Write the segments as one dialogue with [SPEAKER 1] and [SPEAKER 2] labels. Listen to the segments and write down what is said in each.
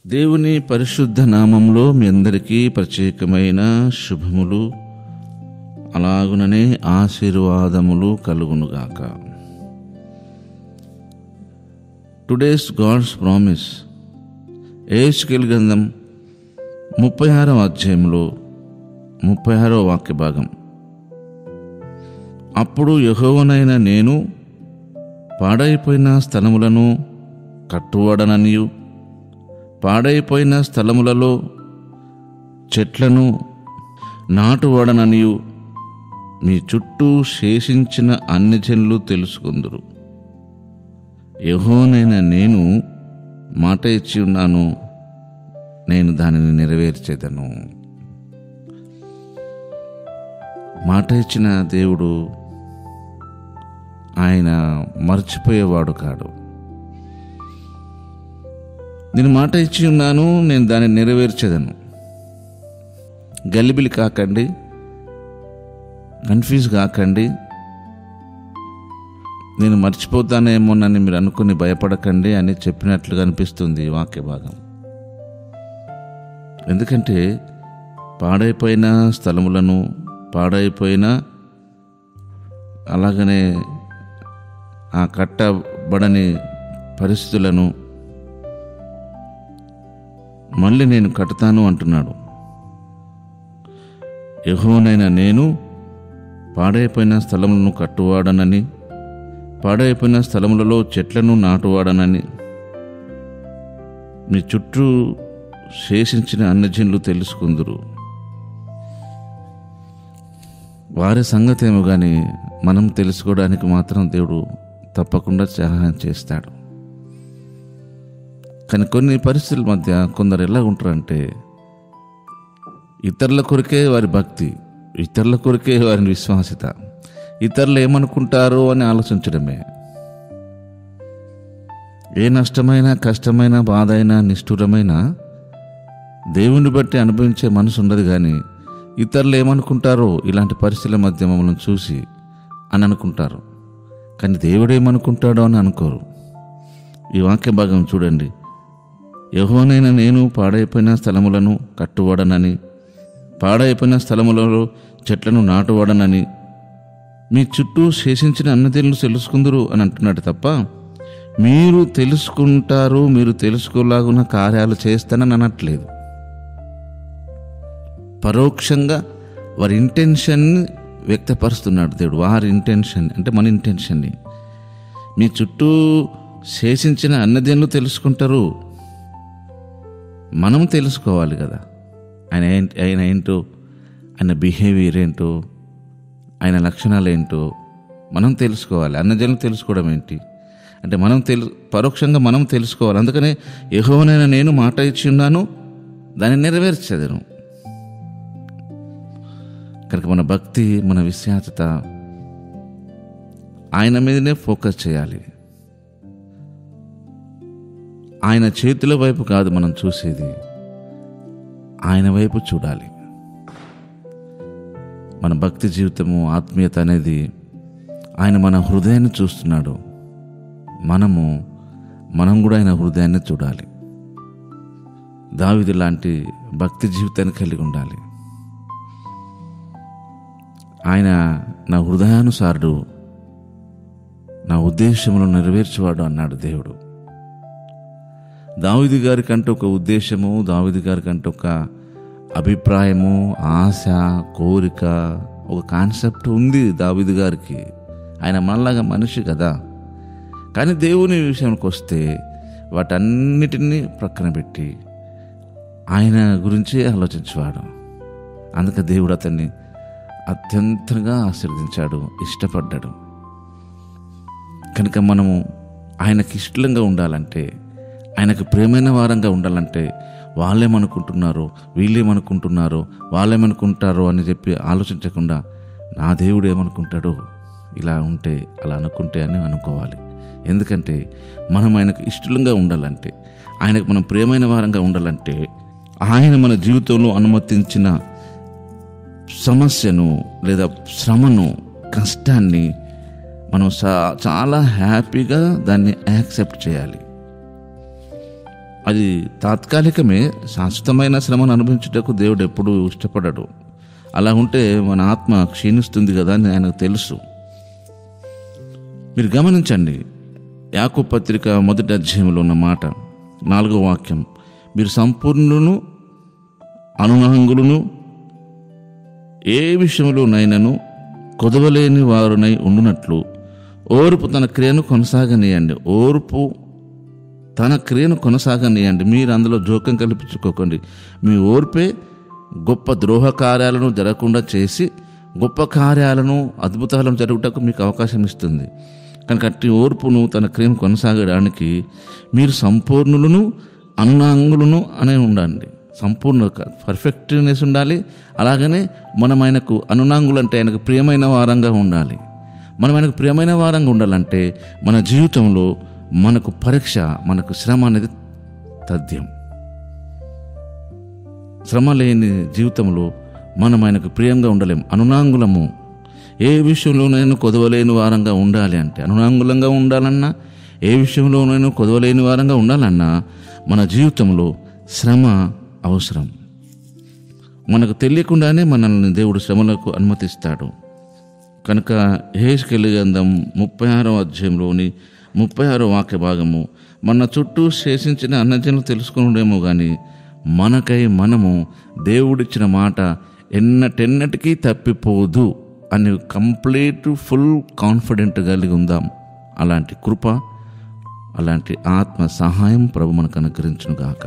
[SPEAKER 1] దేవుని పరిశుద్ధ నామంలో మీ అందరికీ ప్రత్యేకమైన శుభములు అలాగుననే ఆశీర్వాదములు కలుగునుగాక. టుడేస్ గాడ్స్ ప్రామిస్, యెహెజ్కేలు గ్రంథం 36వ అధ్యాయంలో 36వ వాక్య భాగం. అప్పుడు యెహోవానైన నేను పాడైపోయిన స్థలములను కట్టువాడననియు, పాడైపోయిన స్థలములలో చెట్లను నాటువాడననియు మీ చుట్టూ శేషించిన అన్ని జనులు తెలుసుకుందురు. యెహోవానైన నేను మాట ఇచ్చి ఉన్నాను, నేను దానిని నెరవేర్చేదను. మాట ఇచ్చిన దేవుడు ఆయన మర్చిపోయేవాడు కాడు. నేను మాట ఇచ్చి ఉన్నాను, నేను దాన్ని నెరవేర్చేదను. గలిబిలి కాకండి, కన్ఫ్యూజ్ కాకండి, నేను మర్చిపోతానేమోనని మీరు అనుకుని భయపడకండి అని చెప్పినట్లుగా అనిపిస్తుంది ఈ వాక్య భాగం. ఎందుకంటే పాడైపోయిన స్థలములను, పాడైపోయిన అలాగనే ఆ కట్టబడని పరిస్థితులను మళ్ళీ నేను కడతాను అంటున్నాడు. యెహోవానైన నేను పాడైపోయిన స్థలములను కట్టువాడనని, పాడైపోయిన స్థలములలో చెట్లను నాటువాడనని మీ చుట్టూ శేషించిన అన్యజనులు తెలుసుకుందురు. వారి సంగతి ఏమో కానీ మనం తెలుసుకోవడానికి మాత్రం దేవుడు తప్పకుండా సహాయం చేస్తాడు. కానీ కొన్ని పరిస్థితుల మధ్య కొందరు ఎలా ఉంటారంటే, ఇతరుల కొరికే వారి భక్తి, ఇతరుల కొరికే వారి విశ్వాసత, ఇతరులు ఏమనుకుంటారో అని ఆలోచించడమే. ఏ నష్టమైన, కష్టమైన, బాధ అయినా, నిష్ఠురమైన దేవుని బట్టి అనుభవించే మనసు ఉండదు. కానీ ఇతరులు ఏమనుకుంటారో ఇలాంటి పరిస్థితుల మధ్య మమ్మల్ని చూసి అని అనుకుంటారు. కానీ దేవుడు ఏమనుకుంటాడో అని అనుకోరు. ఈ వాక్య భాగం చూడండి. యెహోవానైన నేను పాడైపోయిన స్థలములను కట్టువాడనని, పాడైపోయిన స్థలములలో చెట్లను నాటువాడనని మీ చుట్టూ శేషించిన అన్నదేళ్ళు తెలుసుకుందరు అని అంటున్నాడు తప్ప మీరు తెలుసుకుంటారు, మీరు తెలుసుకోలాగున్న కార్యాలు చేస్తానని అనట్లేదు. పరోక్షంగా వారి ఇంటెన్షన్ని వ్యక్తపరుస్తున్నాడు దేవుడు. వారి ఇంటెన్షన్ అంటే మన ఇంటెన్షన్ని. మీ చుట్టూ శేషించిన అన్నదేళ్ళు తెలుసుకుంటారు. మనం తెలుసుకోవాలి కదా, ఆయన ఏంటో, ఆయన బిహేవియర్ ఏంటో, ఆయన లక్షణాలు ఏంటో మనం తెలుసుకోవాలి. అన్నజనులు తెలుసుకోవడం ఏంటి అంటే మనం పరోక్షంగా మనం తెలుసుకోవాలి. అందుకనే యెహోవానైన నేను మాట ఇచ్చి ఉన్నాను, దాన్ని నెరవేర్చేదను. కనుక మన భక్తి, మన విశ్వాసత ఆయన మీదనే ఫోకస్ చేయాలి. ఆయన చేతుల వైపు కాదు మనం చూసేది, ఆయన వైపు చూడాలి. మన భక్తి జీవితము, ఆత్మీయత అనేది ఆయన మన హృదయాన్ని చూస్తున్నాడు. మనం కూడా ఆయన హృదయాన్ని చూడాలి. దావీదు లాంటి భక్తి జీవితాన్ని కలిగి ఉండాలి. ఆయన నా హృదయానుసారుడు, నా ఉద్దేశములను నెరవేర్చేవాడు అన్నాడు దేవుడు. దావీదు గారికి అంటే ఒక ఉద్దేశము, దావీదు గారికి అంటే ఒక అభిప్రాయము, ఆశ, కోరిక, ఒక కాన్సెప్ట్ ఉంది దావీదు గారికి. ఆయన మనలాగా మనిషి కదా. కానీ దేవుని విషయానికి వస్తే వాటన్నిటినీ ప్రక్కన పెట్టి ఆయన గురించి ఆలోచించేవాడు. అందుకే దేవుడు అతన్ని అత్యంతగా ఆశీర్వదించాడు, ఇష్టపడ్డాడు. కనుక మనము ఆయనకి ఇష్టంగా ఉండాలంటే, ఆయనకు ప్రేమైన వారంగా ఉండాలంటే వాళ్ళేమనుకుంటున్నారో, వీళ్ళేమనుకుంటున్నారో, వాళ్ళేమనుకుంటారో అని చెప్పి ఆలోచించకుండా నా దేవుడు ఏమనుకుంటాడో, ఇలా ఉంటే అలా అనుకుంటే అని అనుకోవాలి. ఎందుకంటే మనం ఆయనకు ఇష్టంగా ఉండాలంటే, ఆయనకు మనం ప్రేమైన వారంగా ఉండాలంటే, ఆయన మన జీవితంలో అనుమతించిన సమస్యను లేదా శ్రమను, కష్టాన్ని మనం చాలా హ్యాపీగా దాన్ని యాక్సెప్ట్ చేయాలి. అది తాత్కాలికమే. శాశ్వతమైన శ్రమను అనుభవించుటకు దేవుడు ఎప్పుడూ ఇష్టపడడు. అలా ఉంటే మన ఆత్మ క్షీణిస్తుంది కదా అని ఆయనకు తెలుసు. మీరు గమనించండి, యాకోబు పత్రిక 1వ అధ్యాయంలో ఉన్న మాట 4వ వాక్యం, మీరు సంపూర్ణులను అనునాంగులను ఏ విషయంలోనైనను కొదవలేని వారునై ఉండునట్లు ఓర్పు తన క్రియను కొనసాగనీయండి. ఓర్పు తన క్రియను కొనసాగనీయండి. మీరు అందులో జోక్యం కల్పించుకోకండి. మీ ఓర్పే గొప్ప ద్రోహ కార్యాలను జరగకుండా చేసి గొప్ప కార్యాలను, అద్భుతాలను జరుగుటకు మీకు అవకాశం ఇస్తుంది. కనుక అట్టి ఓర్పును, తన క్రియను కొనసాగడానికి మీరు సంపూర్ణులను అనునాంగులను అనే ఉండండి. సంపూర్ణ పర్ఫెక్ట్నెస్ ఉండాలి. అలాగనే మనం ఆయనకు అనునాంగులు అంటే ఆయనకు ప్రియమైన వారంగా ఉండాలి. మనం ఆయనకు ప్రియమైన వారంగా ఉండాలంటే మన జీవితంలో మనకు పరీక్ష, మనకు శ్రమ అనేది తథ్యం. శ్రమ లేని జీవితంలో మనం ఆయనకు ప్రియంగా ఉండలేం. అనునాంగులము. ఏ విషయంలోనైనా కొదవలేని వారంగా ఉండాలి అంటే, అనునాంగులంగా ఉండాలన్నా, ఏ విషయంలోనైనా కొదవలేని వారంగా ఉండాలన్నా మన జీవితంలో శ్రమ అవసరం. మనకు తెలియకుండానే మనల్ని దేవుడు శ్రమలకు అనుమతిస్తాడు. కనుక యెహెజ్కేలు గ్రంథం 36వ అధ్యాయంలోని 36వ వాక్య భాగము, మన చుట్టూ శేషించిన అన్నజనులు తెలుసుకునేమో కానీ మనకై మనము దేవుడిచ్చిన మాట ఎన్నటెన్నటికీ తప్పిపోదు అని కంప్లీట్ ఫుల్ కాన్ఫిడెంట్ కలిగి ఉందాం. అలాంటి కృప, అలాంటి ఆత్మ సహాయం ప్రభు మనకు అనుగ్రహించును గాక.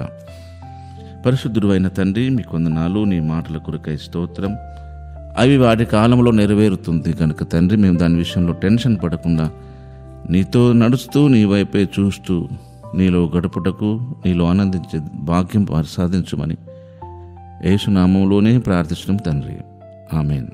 [SPEAKER 1] పరిశుద్ధుడు అయిన తండ్రి, మీ కొందనాలు, నీ మాటల కొరకై స్తోత్రం. అవి వాటి కాలంలో నెరవేరుతుంది కనుక తండ్రి, మేము దాని విషయంలో టెన్షన్ పడకుండా నీతో నడుస్తూ, నీ వైపే చూస్తూ, నీలో గడుపుటకు, నీలో ఆనందించే భాగ్యం ప్రసాదించుమని యేసు నామములోనే ప్రార్థిస్తున్నాం తండ్రి. ఆమేన్.